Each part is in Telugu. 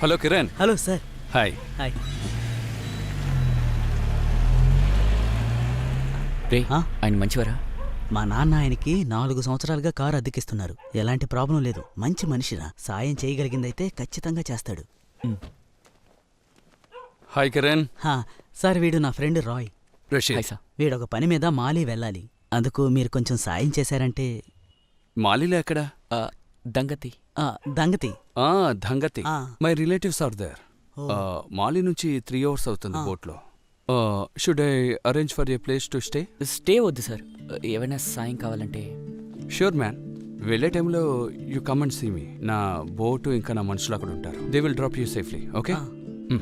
Hello Kiran. Hello sir. Hi. Hi. రే ఆయన మంచివారా? మా నాన్న ఆయనకి 4 సంవత్సరాలుగా కారు అద్దెకిస్తున్నారు. ఎలాంటి ప్రాబ్లం లేదు. మంచి మనిషిరా. సాయం చేయగలిగిందైతే ఖచ్చితంగా చేస్తాడు. హాయ్ కిరణ్. సార్ వీడు నా ఫ్రెండ్ రాయ్. రషీద్. వీడొక పని మీద మాలి వెళ్ళాలి. అందుకు మీరు కొంచెం సాయం చేశారంటే. మాలిలో ఎక్కడ? దంగతి. దంగతి. దంగతి. My relatives are there. మాలి నుంచి 3 hours అవుతుంది బోట్లో. Should I arrange for a place to stay? Stay వద్దు సార్, ఏమైనా సాయం కావాలంటే. Sure man. వెళ్ళే టైంలో you come and see me. నా బోటు ఇంకా నా మనుషులు అక్కడ ఉంటారు. They will drop you safely. Okay.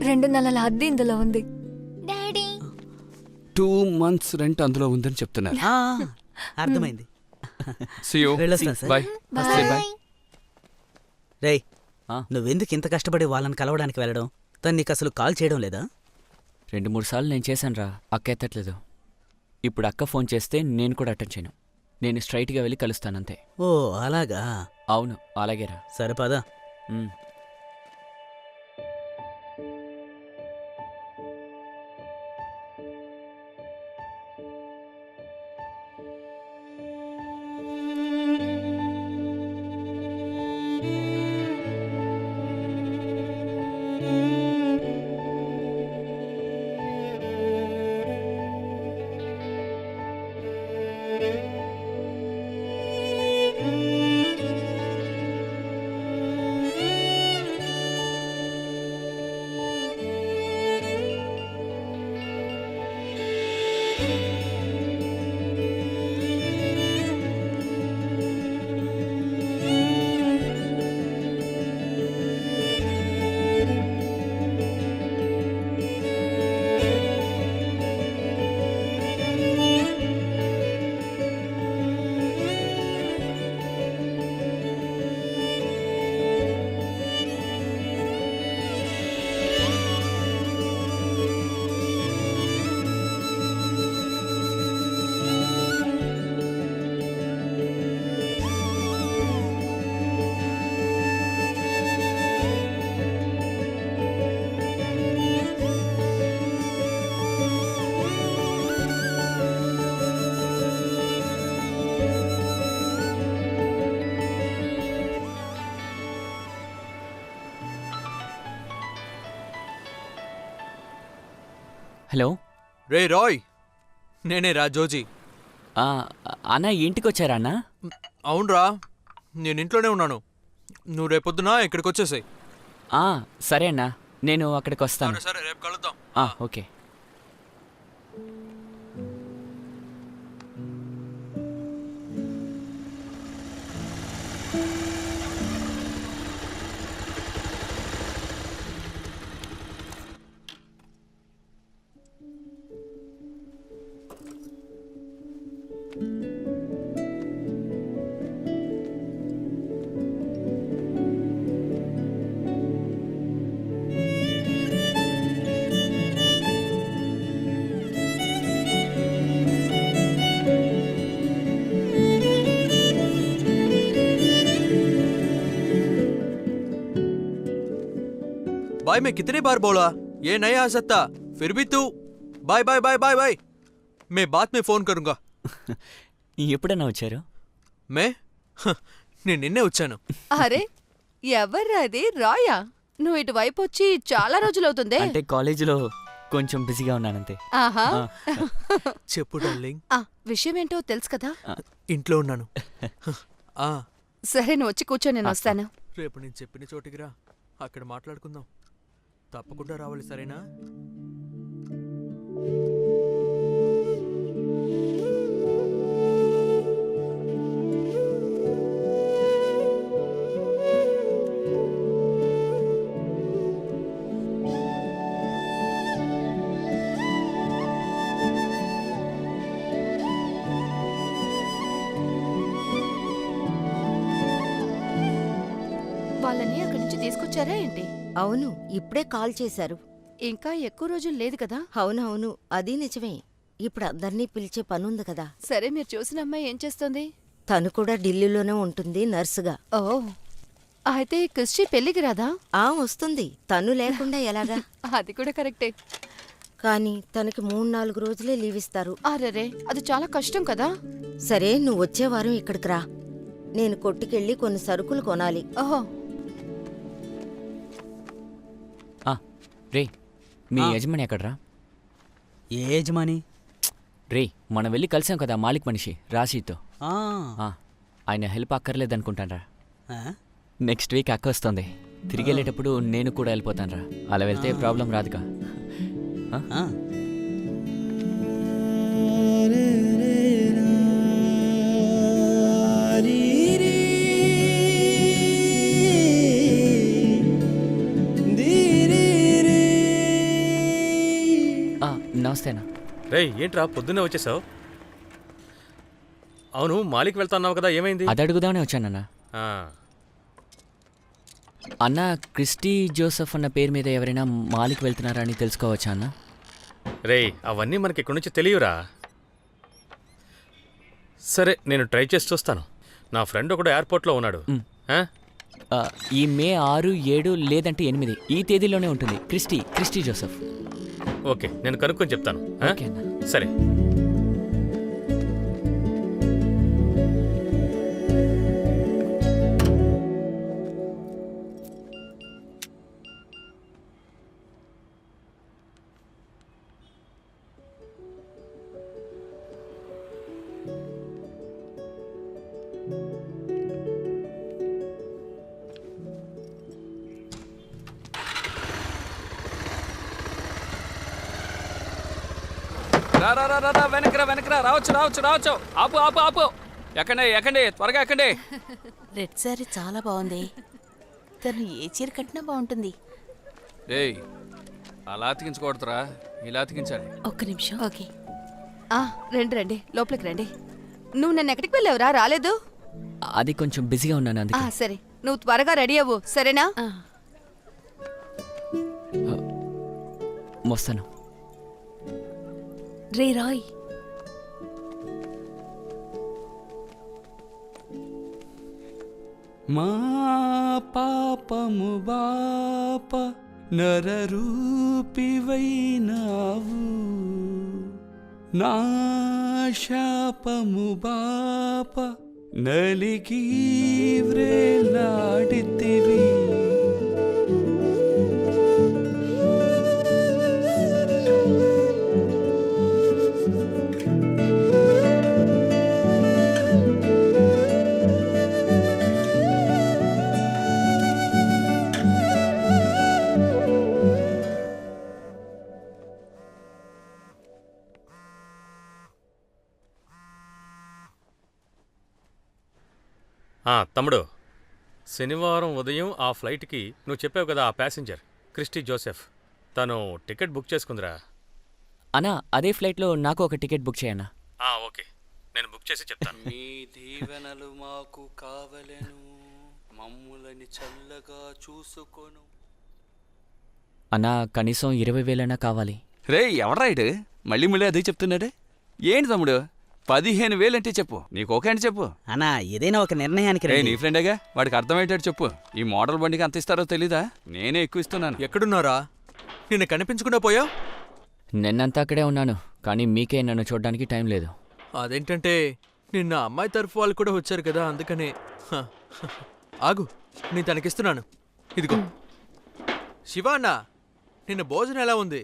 2 నెలల అద్దె ఇందులో ఉంది డాడీ. 2 months రెంట్ అందులో ఉందని చెప్తున్నారు. అర్థమైంది. See you. వెళ్ళొస్తాను సార్. Bye. Say bye. రేయ్, నువ్వెందుకు ఇంత కష్టపడి వాళ్ళని కలవడానికి వెళ్ళడం? తను నీకు అసలు కాల్ చేయడం లేదా? 2-3 సార్లు నేను చేశాను రా, అక్క ఎత్తట్లేదు. ఇప్పుడు అక్క ఫోన్ చేస్తే నేను కూడా అటెండ్ చేయను. నేను స్ట్రైట్గా వెళ్ళి కలుస్తానంతే. ఓ అలాగా. అవును అలాగేరా. సరే పదా. హలో. రే రాయ్, నేనే రా జోజీ. అన్న ఇంటికి వచ్చారా అన్న? అవునరా, నేను ఇంట్లోనే ఉన్నాను. నువ్వు రేపొద్దున ఇక్కడికి వచ్చేసాయి. సరే అన్న, నేను అక్కడికి వస్తాను. సరే రేపు కలుద్దాం. ఓకే. बाय मैं कितनी बार बोला ये नहीं आ सकता, फिर भी तू bye bye bye bye bye. मैं बाद में फोन करूंगा. ఎప్పుడన్నా వచ్చారు? నేను నిన్నే వచ్చాను. అరే ఎవర్రా అది? రాయా? నువ్వు ఇటువైపు వచ్చి చాలా రోజులవుతుందే. అంటే కాలేజీలో కొంచెం బిజీగా ఉన్నానంతే. ఆహా. చెప్పు డార్లింగ్. విషయం ఏంటో తెలుసు కదా? ఇంట్లో ఉన్నాను. సరే నువ్వు వచ్చి కూర్చో, నేను వస్తాను. రేపు నేను చెప్పిన చోటికి రా, అక్కడ మాట్లాడుకుందాం. తప్పకుండా రావాలి, సరేనా? వాళ్ళని అక్కడి నుంచి తీసుకొచ్చారా ఏంటి? అవును, ఇప్పుడే కాల్ చేశారు. ఇంకా ఎక్కువ రోజులు లేదు కదా? అవునవును, అది నిజమే. ఇప్పుడు అందర్నీ పిలిచే పనుంది కదా. సరే, మీరు చూసిన అమ్మాయి ఏం చేస్తుంది? తను కూడా ఢిల్లీలోనే ఉంటుంది నర్సుగా. ఓ అయితే క్రిస్టి పెళ్ళికి రాదా? వస్తుంది. తను లేకుండా ఎలాగా? అది కూడా కరెక్టే. కానీ తనకి 3-4 రోజులే లీవ్ ఇస్తారు. అరెరే, అది చాలా కష్టం కదా. సరే, నువ్వు వచ్చే వారం ఇక్కడికి రా. నేను కొట్టుకెళ్ళి కొన్ని సరుకులు కొనాలి. ఓహో, రే మీ యజమాని ఎక్కడ్రా? ఏ యజమాని? రే మనం వెళ్ళి కలిసాం కదా మాలిక్ మనిషి రాశీతో. ఆ, ఆయన హెల్ప్ అక్కర్లేదనుకుంటానరా. ఆ? నెక్స్ట్ వీక్ అక్క వస్తుంది. తిరిగి వెళ్ళేటప్పుడు నేను కూడా వెళ్ళిపోతానురా. అలా వెళ్తే ప్రాబ్లం రాదుగా. ఆ. నమస్తేనా. రే ఏంట్రా పొద్దున్నే వచ్చేసావు? అవును మాలిక్ వెళ్తున్నావు కదా, ఏమైంది? అది అడుగుదామనే వచ్చానన్నా. ఆ, అన్న క్రిస్టీ జోసెఫ్ అన్న పేరు మీద ఎవరైనా మాలిక్ వెళ్తున్నారా అని తెలుసుకోవచ్చా అన్న? రే అవన్నీ మనకి ఇక్కడి నుంచి తెలియరా. సరే నేను ట్రై చేసి చూస్తాను. నా ఫ్రెండ్ ఒకడు ఎయిర్పోర్ట్లో ఉన్నాడు. ఆ? ఈ మే 6, 7 లేదంటే 8 ఈ తేదీలోనే ఉంటుంది క్రిస్టీ జోసెఫ్. ఓకే, నేను కనుక్కొని చెప్తాను. ఆ? ఓకే అన్న. సరే. రా రా రా రా రా, వెనకరా రావచ్చు. ఆపు ఎక్కండి త్వరగా ఎక్కండి. రెడ్ సారీ చాలా బాగుంది. తను ఏ చీర కట్టినా బాగుంటుంది. ఏయ్ అలా అతికించకూడదురా, ఇలా అతికించాలి. ఒక్క నిమిషం. ఓకే. రండి లోపలికి రండి. నువ్వు నన్ను ఎక్కడికి వెళ్ళావురా? రాలేదు. అది కొంచెం బిజీగా ఉన్నాను అందుకే. సరే, నువ్వు త్వరగా రెడీ అవ్వు, సరేనా? వస్తాను. రే రాయ్, మా పాపము బాప నరరూపివైనావు, నా శాపము బాప నలిగి వ్రేలాడితివి. తమ్ముడు, శనివారం ఉదయం ఆ ఫ్లైట్కి నువ్వు చెప్పావు కదా, ఆ ప్యాసింజర్ క్రిస్టీ జోసెఫ్ తను టికెట్ బుక్ చేసుకుందిరా. అన్నా అదే ఫ్లైట్లో నాకు ఒక టికెట్ బుక్ చేయన్నా. ఓకే, నేను బుక్ చేసి చెప్తాను. మీ దీవెనలు మాకు కావలెను, మమ్ములని చల్లగా చూసుకోను. అన్నా కనీసం 20,000 కావాలి. రే ఎవడ్రాయిడు మళ్ళీ అదే చెప్తున్నాడే? ఏంటి తమ్ముడు, 15,000 అంటే చెప్పు, నీకు ఓకే అంటే చెప్పు. అన్నా ఏదైనా ఒక నిర్ణయానికి రే రండి. నీ ఫ్రెండేగా, వాడికి అర్థమయ్యేటట్టు చెప్పు. ఈ మోడల్ బండికి అంత ఇస్తారో తెలీదా? నేనే ఎక్కువ ఇస్తున్నాను. ఎక్కడున్నారా? నిన్ను కనిపించకుండా పోయావు. నిన్నంతా అక్కడే ఉన్నాను, కానీ మీకే నన్ను చూడడానికి టైం లేదు. అదేంటంటే నిన్న అమ్మాయి తరఫు వాళ్ళు కూడా వచ్చారు కదా, అందుకనే. ఆగు, నేను తనకిస్తున్నాను. ఇదిగో శివ అన్న, నిన్న భోజనం ఎలా ఉంది?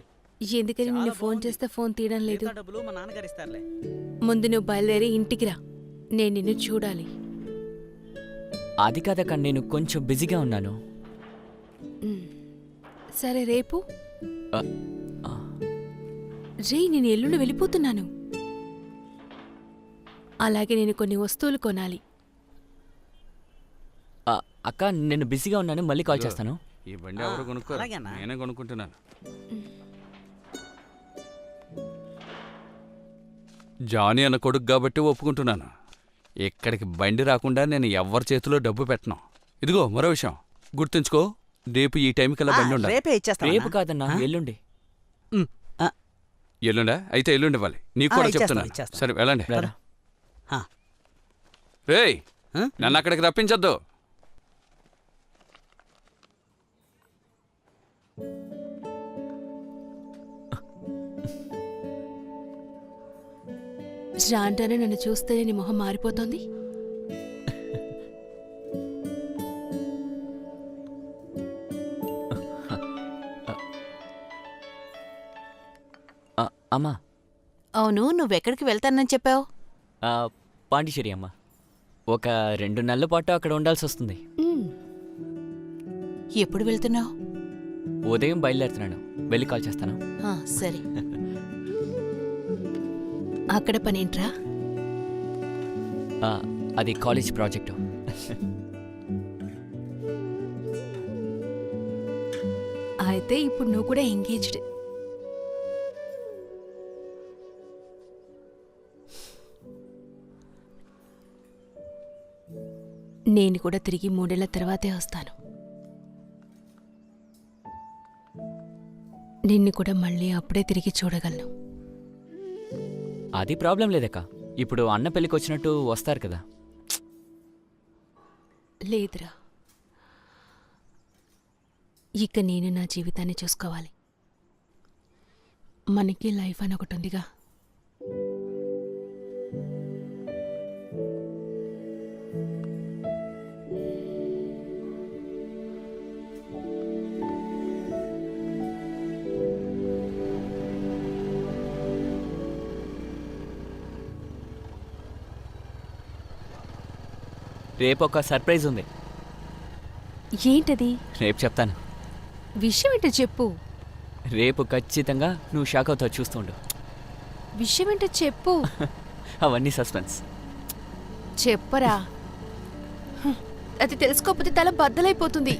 ఎందుకని నిన్ను ఫోన్ చేస్తే ఫోన్ తీయడం లేదు? మిగతా డబ్బులు మా నాన్నగారు ఇస్తారులే. ముందు నువ్వు బయలుదేరి ఇంటికి రా, నేను నిన్ను చూడాలి. అది కాదక్క, నేను కొంచెం బిజీగా ఉన్నాను. సరే రేపు ఆ, ఆ, రే, నేను ఎల్లుండి వెళ్ళిపోతున్నాను. అలాగే నేను కొన్ని వస్తువులు కొనాలి. అక్క నేను బిజీగా ఉన్నాను, మళ్ళీ కాల్ చేస్తాను. ఈ బండి ఎవరు కొనుక్కోరు, అలాగే అన్న. నేనే కొనుక్కుంటున్నాను. జానీ అన్న కొడుకు కాబట్టి ఒప్పుకుంటున్నాను. ఇక్కడికి బండి రాకుండా నేను ఎవ్వరి చేతిలో డబ్బు పెట్టను. ఇదిగో మరో విషయం గుర్తుంచుకో, రేపు ఈ టైంకల్లా బండి ఉండాలి. రేపే ఇచ్చేస్తాను. రేపు కాదన్నా, ఎల్లుండి. ఎల్లుండా? అయితే ఎల్లుండి ఇవ్వాలి. నీకు కూడా ఇచ్చేస్తాను, చెప్తున్నాను. ఇచ్చేస్తాను. సరే వెళ్ళండి. రారా. రేయ్ ఆ? నన్ను అక్కడికి రప్పించొద్దు. రాంటానే నన్ను చూస్తేనే నీ మొహం మారిపోతోంది. అమ్మా, అవును, నువ్వెక్కడికి వెళ్తానని చెప్పావు? పాండిచేరి అమ్మా. ఒక 2 నెలల పాటు అక్కడ ఉండాల్సి వస్తుంది. ఎప్పుడు వెళ్తున్నావు? ఉదయం బయలుదేరుతున్నాను. వెళ్ళి కాల్ చేస్తాను. సరే. అక్కడ పనేంట్రా? అది కాలేజ్ ప్రాజెక్టు. అయితే ఇప్పుడు నువ్వు కూడా ఎంగేజ్డ్. నేను కూడా తిరిగి 3 ఏళ్ల తర్వాతే వస్తాను. నిన్ను కూడా మళ్ళీ అప్పుడే తిరిగి చూడగలను. అది ప్రాబ్లం లేదక్క. ఇప్పుడు అన్న పెళ్ళికి వచ్చినట్టు వస్తారు కదా. లేదురా, ఇక నేను నా జీవితాన్ని చూసుకోవాలి. మనకి లైఫ్ అని ఒకటి ఉందిగా. రేపు ఒక సర్ప్రైజ్ ఉంది. ఏంటది? రేపు చెప్తాను. విషయం ఏంటో చెప్పు. రేపు ఖచ్చితంగా నువ్వు షాక్ అవుతావు. చూస్తుండు. విషయం ఏంటో చెప్పు. అవన్నీ సస్పెన్స్. చెప్పరా. అది తెలుసుకోకపోతే తల బద్దలైపోతుంది.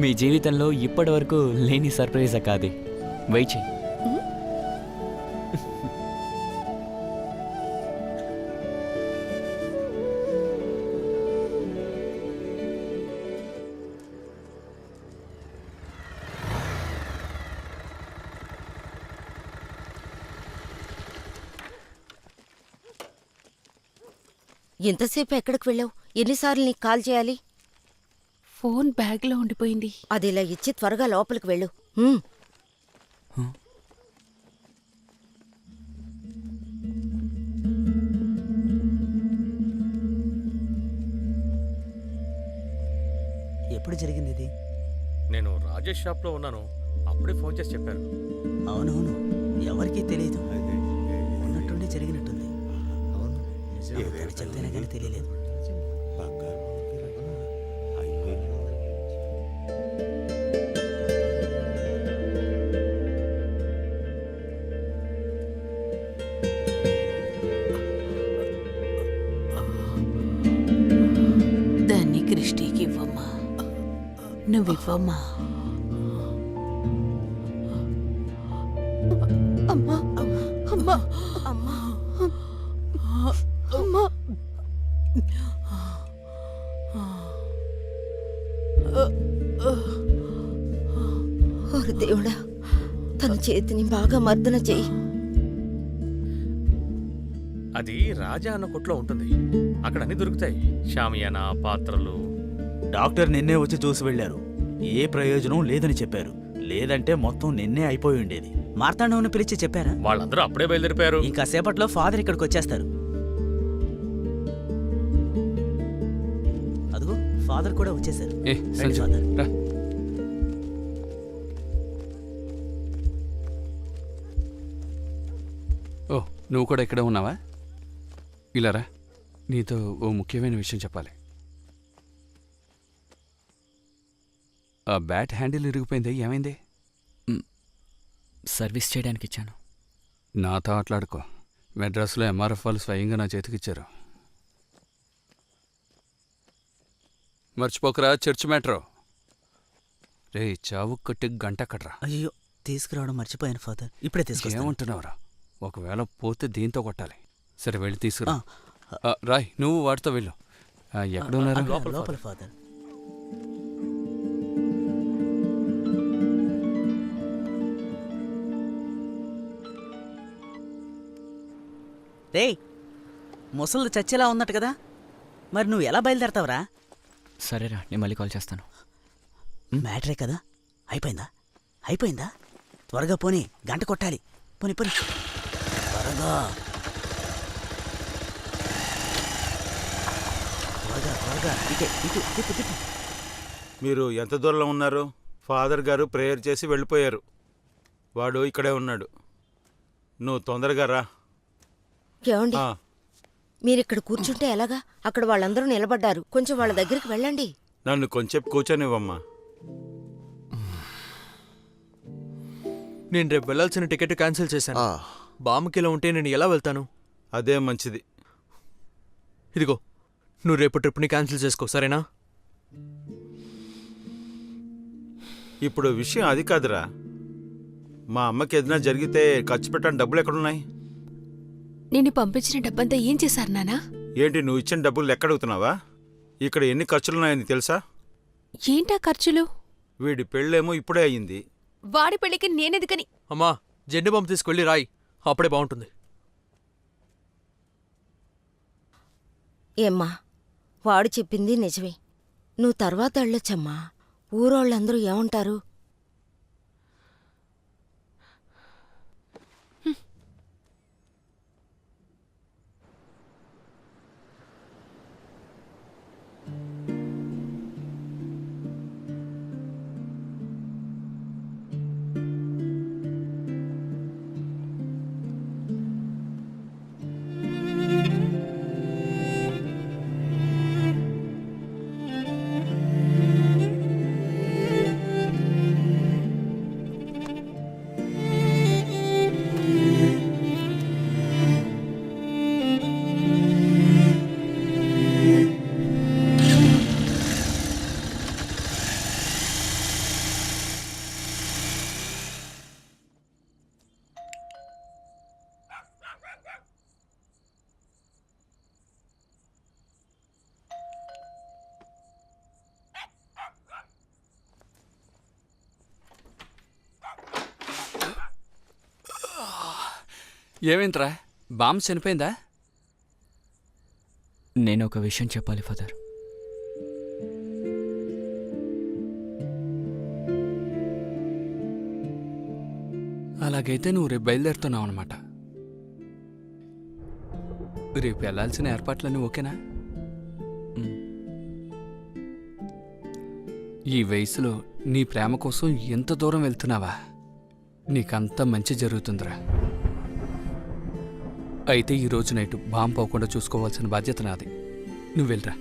మీ జీవితంలో ఇప్పటి వరకు లేని సర్ప్రైజ్ అక్క అది. వెయిట్ చెయ్యి. ఇంతసేపు ఎక్కడికి వెళ్ళావు? ఎన్నిసార్లు నీకు కాల్ చేయాలి? ఫోన్ బ్యాగ్లో ఉండిపోయింది. అది ఇలా ఇచ్చి త్వరగా లోపలికి వెళ్ళు. ఎప్పుడు జరిగింది ఇది? నేను రాజేష్ షాప్లో ఉన్నాను. అప్పుడే ఫోన్ చేసి చెప్పారు. అవునవును, ఎవరికీ తెలియదు. ఉన్నట్టుండి జరిగినట్టుంది. చెప్తేనే కానీ తెలియలేదు. దాన్ని క్రిస్టీకి ఇవ్వమ్మా. నువ్వివ్వమ్మా. అమ్మా అమ్మా అమ్మా అమ్మా. ఓరి దేవుడా, తన చేతిని బాగా మర్దన చెయ్యి. అది రాజా అన్న కొట్లో ఉంటుంది. అక్కడ అన్ని దొరుకుతాయి. షామియానా, పాత్రలు. డాక్టర్ నిన్నే వచ్చి చూసి వెళ్ళారు. ఏ ప్రయోజనం లేదని చెప్పారు. లేదంటే మొత్తం నిన్నే అయిపోయి ఉండేది. మార్తాండవుని పిలిచి చెప్పారా? వాళ్ళందరూ అప్పుడే బయలుదేరిపోయారు. ఇంకా సేపట్లో ఫాదర్ ఇక్కడికి వచ్చేస్తారు. అదిగో ఫాదర్ కూడా వచ్చేసారు. ఏ రండి సంజు, ఫాదర్. రా. ఓ, నువ్వు కూడా ఇక్కడే ఉన్నావా? ఇలా రా. నీతో ఓ ముఖ్యమైన విషయం చెప్పాలి. ఆ బ్యాట్ హ్యాండిల్ ఇరిగిపోయింది. ఏమైంది? సర్వీస్ చేయడానికి ఇచ్చాను. నాతో ఆటలాడుకో. మెడ్రాస్లో ఎంఆర్ఎఫ్ వాళ్ళు స్వయంగా నా చేతికిచ్చారు. మర్చిపోకరా చర్చ్ మ్యాటర్. రే, చావు కొట్టి గంట అక్కడ్రా. అయ్యో, తీసుకురావడం మర్చిపోయాను ఫాదర్. ఇప్పుడే తీసుకొస్తాను. ఏమంటున్నావురా? ఒకవేళ పోతే దీంతో కొట్టాలి. సరే, వెళ్ళి తీసుకురా. రాయ్, నువ్వు వాటితో వెళ్ళు. ఎక్కడున్నారు? లోపల ఫాదర్. రేయ్, ముసలు చచ్చేలా ఉన్నట్టు కదా. మరి నువ్వు ఎలా బయలుదేరతావురా? సరేరా, నేను మళ్ళీ కాల్ చేస్తాను. మ్యాటరే కదా. అయిపోయిందా? అయిపోయిందా? త్వరగా పోనీ, గంట కొట్టాలి. పోనీ పోనీ త్వరగా త్వరగా త్వరగా. ఇటే ఇటు తిప్పు తిప్పు. మీరు ఎంత దూరంలో ఉన్నారు? ఫాదర్ గారు ప్రేయర్ చేసి వెళ్ళిపోయారు. వాడు ఇక్కడే ఉన్నాడు. నువ్వు తొందరగా రా. ఏమండి, ఆ, మీరిక్కడ కూర్చుంటే ఎలాగా? అక్కడ వాళ్ళందరూ నిలబడ్డారు. కొంచెం వాళ్ళ దగ్గరికి వెళ్ళండి. నన్ను కొంచెం కూర్చొనివ్వమ్మా. నేను రేపు వెళ్ళాల్సిన టికెట్ క్యాన్సిల్ చేశాను. బామ్మకి ఇలా ఉంటే నేను ఎలా వెళ్తాను? అదే మంచిది. ఇదిగో, నువ్వు రేపు ట్రిప్ని క్యాన్సిల్ చేసుకో, సరేనా? ఇప్పుడు విషయం అది కాదురా. మా అమ్మకి ఏదైనా జరిగితే ఖర్చు పెట్టడానికి డబ్బులు ఎక్కడున్నాయి? నేను పంపించిన డబ్బంతా ఏం చేశారు నానా? ఏంటి నువ్వు ఇచ్చిన డబ్బులు ఎక్కడుగుతున్నావా? ఇక్కడ ఎన్ని ఖర్చులున్నాయని తెలుసా? ఏంటా ఖర్చులు? వీడి పెళ్ళేమో ఇప్పుడే అయ్యింది. వాడి పెళ్లికి నేనెందుకని? అమ్మా, జెండు బాంబు తీసుకెళ్ళి రాయి, అప్పుడే బాగుంటుంది. ఏమ్మా, వాడు చెప్పింది నిజమే. నువ్వు తర్వాత వెళ్ళొచ్చమ్మా. ఊరోళ్ళందరూ ఏమంటారు? ఏమైందిరా? బామ్మ చనిపోయిందా? నేను ఒక విషయం చెప్పాలి ఫాదర్. అలాగైతే నువ్వు రేపు బయలుదేరుతున్నావు అనమాట. రేపు వెళ్ళాల్సిన ఏర్పాట్లన్నీ ఓకేనా? ఈ వయసులో నీ ప్రేమ కోసం ఎంత దూరం వెళ్తున్నావా? నీకంతా మంచి జరుగుతుందిరా. అయితే ఈరోజు నైటు బాంబు పోకుండా చూసుకోవాల్సిన బాధ్యత నాది. నువ్వు వెళ్ళరా.